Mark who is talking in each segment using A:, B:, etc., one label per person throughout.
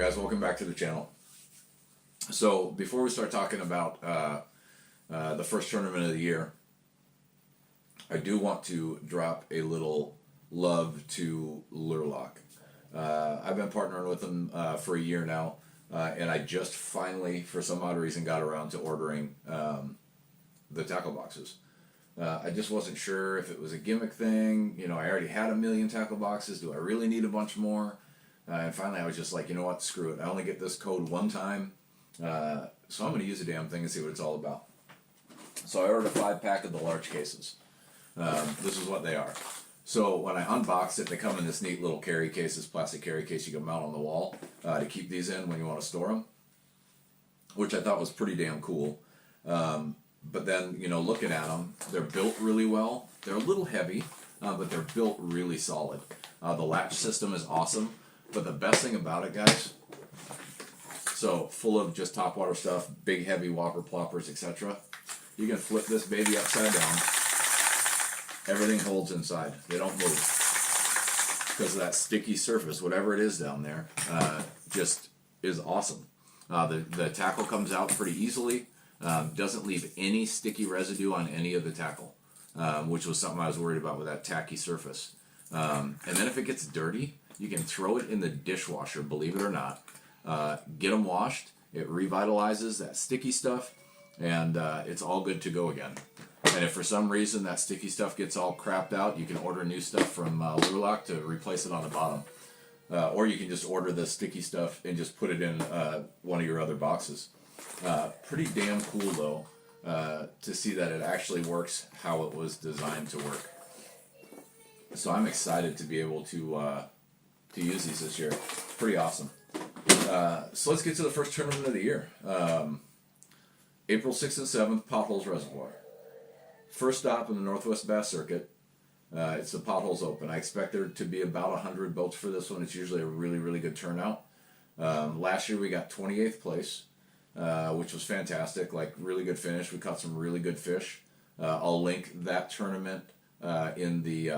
A: guys, welcome back to the channel. So before we start talking about the first tournament of the year, I do want to drop a little love to Lure Lock. I've been partnering with them for a year now, and I just finally, for some odd reason, got around to ordering the tackle boxes. I just wasn't sure if it was a gimmick thing. You know, I already had a million tackle boxes. Do I really need a bunch more? And finally I was just like, you know what, screw it. I only get this code one time, so I'm going to use the damn thing and see what it's all about. So I ordered a 5-pack of the large cases. This is what they are. So when I unboxed it, they come in this neat little carry case, this plastic carry case you can mount on the wall to keep these in when you want to store them, which I thought was pretty damn cool. But then, you know, looking at them, they're built really well. They're a little heavy, but they're built really solid. The latch system is awesome. But the best thing about it, guys, so full of just topwater stuff, big heavy whopper ploppers, etc. You can flip this baby upside down. Everything holds inside. They don't move. Because of that sticky surface, whatever it is down there, just is awesome. The tackle comes out pretty easily. Doesn't leave any sticky residue on any of the tackle, which was something I was worried about with that tacky surface. And then if it gets dirty, you can throw it in the dishwasher, believe it or not. Get them washed. It revitalizes that sticky stuff, and it's all good to go again. And if for some reason that sticky stuff gets all crapped out, you can order new stuff from Lure Lock to replace it on the bottom. Or you can just order the sticky stuff and just put it in one of your other boxes. Pretty damn cool, though, to see that it actually works how it was designed to work. So I'm excited to be able to use these this year. Pretty awesome. So let's get to the first tournament of the year. April 6th and 7th, Potholes Reservoir. First stop in the Northwest Bass Circuit. It's the Potholes Open. I expect there to be about 100 boats for this one. It's usually a really, really good turnout. Last year we got 28th place, which was fantastic. Like, really good finish. We caught some really good fish. I'll link that tournament in the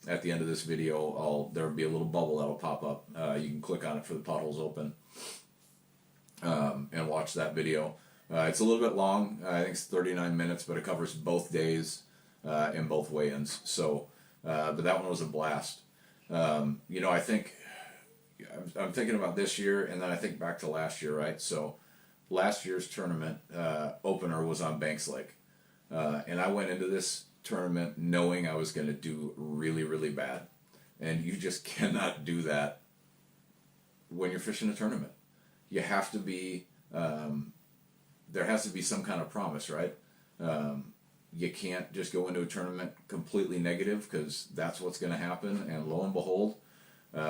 A: at the end of this video. There'll be a little bubble that'll pop up. You can click on it for the Potholes Open and watch that video. It's a little bit long. I think it's 39 minutes, but it covers both days and both weigh-ins. So, but that one was a blast. You know, I think I'm thinking about this year, and then I think back to last year, right? So, last year's tournament opener was on Banks Lake, and I went into this tournament knowing I was going to do really, really bad, and you just cannot do that when you're fishing a tournament. You have to be there has to be some kind of promise, right? You can't just go into a tournament completely negative, because that's what's going to happen. And lo and behold,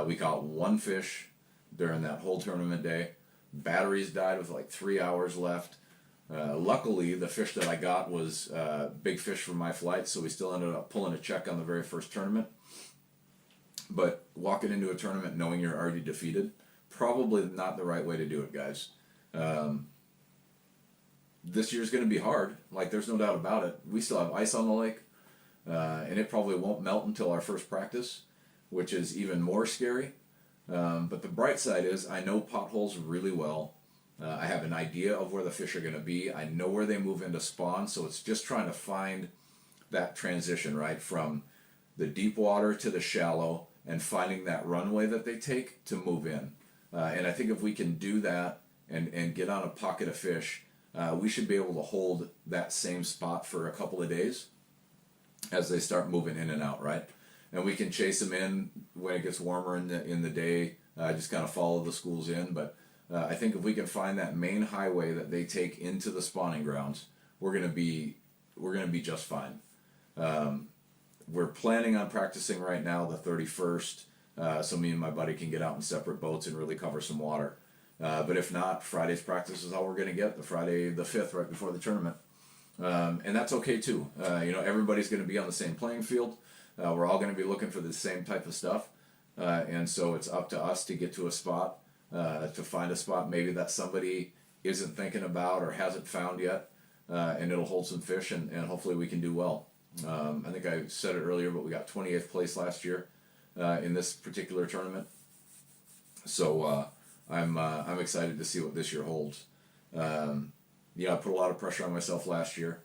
A: we caught one fish during that whole tournament day. Batteries died with like 3 hours left. Luckily, the fish that I got was big fish from my flight, so we still ended up pulling a check on the very first tournament. But walking into a tournament knowing you're already defeated, probably not the right way to do it, guys. This year's going to be hard. Like, there's no doubt about it. We still have ice on the lake, and it probably won't melt until our first practice, which is even more scary. But the bright side is I know potholes really well. I have an idea of where the fish are going to be. I know where they move into spawn, so it's just trying to find that transition, right, from the deep water to the shallow, and finding that runway that they take to move in. And I think if we can do that and get on a pocket of fish, we should be able to hold that same spot for a couple of days as they start moving in and out, right? And we can chase them in when it gets warmer in the day, just kind of follow the schools in. But I think if we can find that main highway that they take into the spawning grounds, we're gonna be just fine. We're planning on practicing right now the 31st, so me and my buddy can get out in separate boats and really cover some water. But if not, Friday's practice is all we're going to get, the Friday the 5th, right before the tournament. And that's okay too. You know, everybody's going to be on the same playing field. We're all going to be looking for the same type of stuff. And so it's up to us to get to a spot, to find a spot maybe that somebody isn't thinking about or hasn't found yet, and it'll hold some fish, and hopefully we can do well. I think I said it earlier, but we got 28th place last year in this particular tournament. So I'm excited to see what this year holds. I put a lot of pressure on myself last year,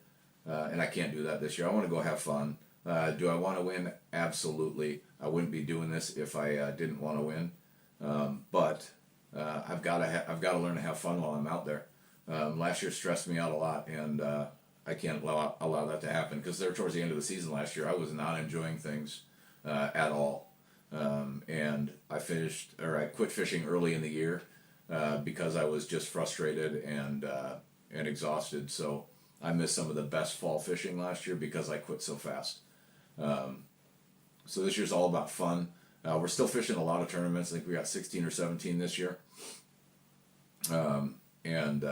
A: and I can't do that this year. I want to go have fun. Do I want to win? Absolutely. I wouldn't be doing this if I didn't want to win. But I've got to learn to have fun while I'm out there. Last year stressed me out a lot, and I can't allow that to happen, because there towards the end of the season last year, I was not enjoying things at all. And I quit fishing early in the year because I was just frustrated and exhausted. So I missed some of the best fall fishing last year because I quit so fast. So this year's all about fun. We're still fishing a lot of tournaments. I think we got 16 or 17 this year. And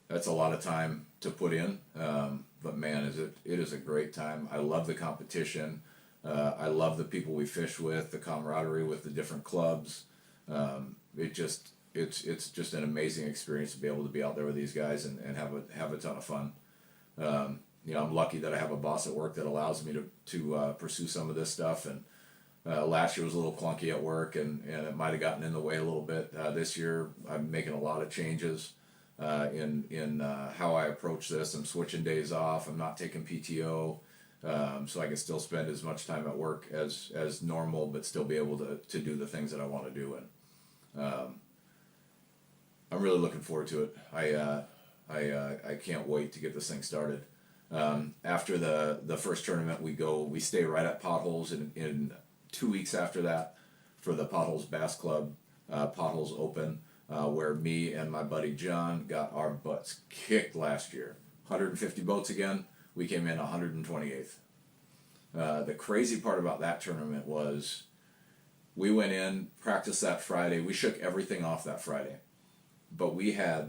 A: that's a lot of time to put in. But man, it is a great time. I love the competition. I love the people we fish with, the camaraderie with the different clubs. It's just an amazing experience to be able to be out there with these guys and have a ton of fun. I'm lucky that I have a boss at work that allows me to pursue some of this stuff. And last year was a little clunky at work, and it might have gotten in the way a little bit. This year, I'm making a lot of changes in how I approach this. I'm switching days off. I'm not taking PTO, so I can still spend as much time at work as normal, but still be able to do the things that I want to do. And I'm really looking forward to it. I can't wait to get this thing started. After the first tournament, we stay right at Potholes in 2 weeks after that for the Potholes Bass Club Potholes Open, where me and my buddy John got our butts kicked last year. 150 boats again. We came in 128th. The crazy part about that tournament was we went in, practiced that Friday. We shook everything off that Friday. But I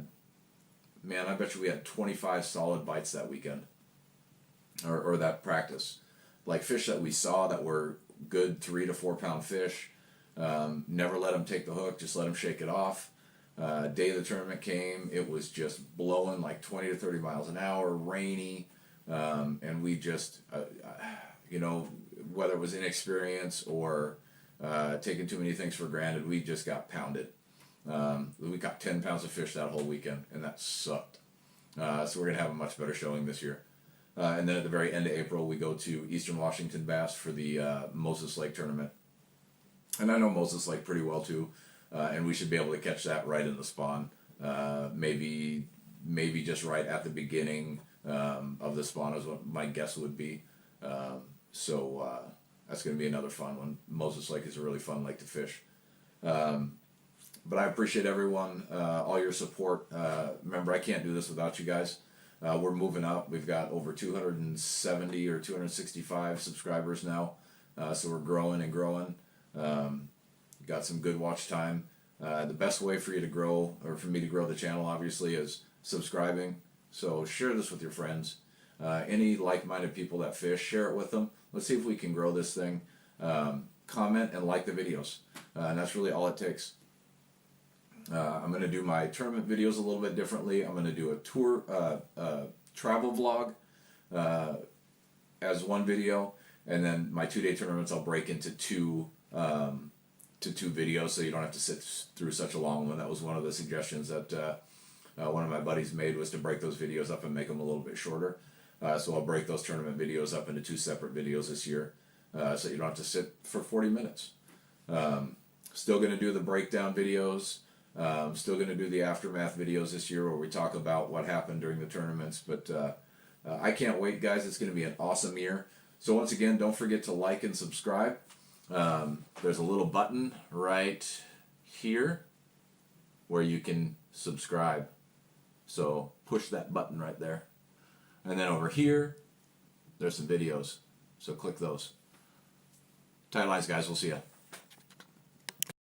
A: bet you we had 25 solid bites that weekend. Or that practice. Like fish that we saw that were good 3 to 4 pound fish. Never let them take the hook, just let them shake it off. Day of the tournament came, it was just blowing like 20 to 30 miles an hour, rainy, and we just, whether it was inexperience or taking too many things for granted, we just got pounded. We caught 10 pounds of fish that whole weekend, and that sucked. So we're going to have a much better showing this year. And then at the very end of April, we go to Eastern Washington Bass for the Moses Lake tournament. And I know Moses Lake pretty well too, and we should be able to catch that right in the spawn. Maybe just right at the beginning of the spawn is what my guess would be. So that's going to be another fun one. Moses Lake is a really fun lake to fish. But I appreciate everyone, all your support. Remember, I can't do this without you guys. We're moving up. We've got over 270 or 265 subscribers now. So we're growing and growing. Got some good watch time. The best way for you to grow, or for me to grow the channel, obviously, is subscribing. So share this with your friends. Any like-minded people that fish, share it with them. Let's see if we can grow this thing. Comment and like the videos. And that's really all it takes. I'm going to do my tournament videos a little bit differently. I'm going to do a tour, travel vlog as one video, and then my 2-day tournaments I'll break into two videos, so you don't have to sit through such a long one. That was one of the suggestions that one of my buddies made, was to break those videos up and make them a little bit shorter. So I'll break those tournament videos up into 2 separate videos this year, so you don't have to sit for 40 minutes. Still going to do the breakdown videos. Still going to do the aftermath videos this year, where we talk about what happened during the tournaments. But I can't wait, guys. It's going to be an awesome year. So once again, don't forget to like and subscribe. There's a little button right here where you can subscribe. So push that button right there. And then over here, there's some videos. So click those. Tight lines, guys. We'll see ya.